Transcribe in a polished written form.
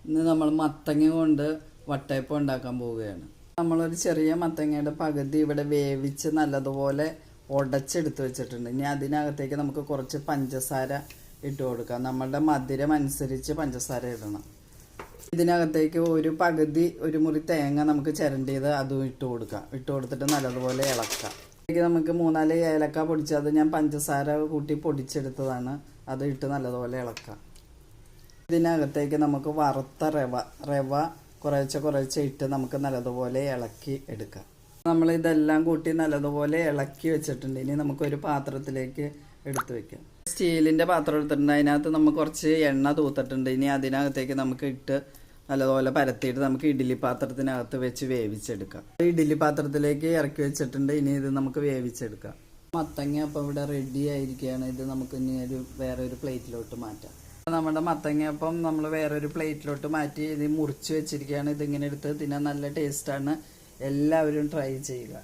ഇന്ന് നമ്മൾ മത്തങ്ങ കൊണ്ട് വട്ടയപ്പം ഉണ്ടാക്കാൻ പോവുകയാണ്. നമ്മളൊരു ചെറിയ മത്തങ്ങയുടെ പകുതി ഇവിടെ വേവിച്ച് നല്ലതുപോലെ ഉടച്ചെടുത്ത് വെച്ചിട്ടുണ്ട്. ഇനി അതിനകത്തേക്ക് നമുക്ക് കുറച്ച് പഞ്ചസാര ഇട്ട് കൊടുക്കാം. നമ്മളുടെ മധുരം അനുസരിച്ച് പഞ്ചസാര ഇടണം. ഇതിനകത്തേക്ക് ഒരു മുറി തേങ്ങ നമുക്ക് ചിരണ്ടിയത് അതും ഇട്ട് കൊടുക്കാം. ഇട്ട് കൊടുത്തിട്ട് നല്ലതുപോലെ ഇളക്കാം. ഇതിലേക്ക് നമുക്ക് 3-4 ഏലക്ക പൊടിച്ചത് ഞാൻ പഞ്ചസാര കൂട്ടി പൊടിച്ചെടുത്തതാണ്. അത് ഇട്ട് നല്ലതുപോലെ ഇളക്കാം. ഇതിനകത്തേക്ക് നമുക്ക് വറുത്ത റവ കുറേശ്ശെ ഇട്ട് നമുക്ക് നല്ലതുപോലെ ഇളക്കി എടുക്കാം. നമ്മളിതെല്ലാം കൂട്ടി നല്ലതുപോലെ ഇളക്കി വെച്ചിട്ടുണ്ട്. ഇനി നമുക്കൊരു പാത്രത്തിലേക്ക് എടുത്തു വെക്കാം. സ്റ്റീലിൻ്റെ പാത്രം എടുത്തിട്ടുണ്ട്. അതിനകത്ത് നമുക്ക് കുറച്ച് എണ്ണ തൂത്തിട്ടുണ്ട്. ഇനി അതിനകത്തേക്ക് നമുക്ക് ഇട്ട് നല്ലതുപോലെ പരത്തിയിട്ട് നമുക്ക് ഇഡ്ഡലി പാത്രത്തിനകത്ത് വെച്ച് വേവിച്ചെടുക്കാം. ഇഡ്ഡലി പാത്രത്തിലേക്ക് ഇറക്കി വെച്ചിട്ടുണ്ട്. ഇനി ഇത് നമുക്ക് വേവിച്ചെടുക്കാം. മത്തങ്ങ അപ്പോൾ ഇവിടെ റെഡി ആയിരിക്കുകയാണ്. ഇത് നമുക്ക് ഇനി വേറെ ഒരു പ്ലേറ്റിലോട്ട് മാറ്റാം. നമ്മുടെ മത്തങ്ങയപ്പം നമ്മൾ വേറൊരു പ്ലേറ്റിലോട്ട് മാറ്റി ഇത് മുറിച്ച് വെച്ചിരിക്കുകയാണ്. ഇതിങ്ങനെ എടുത്ത് തിന്നാൻ നല്ല ടേസ്റ്റാണ്. എല്ലാവരും ട്രൈ ചെയ്യുക.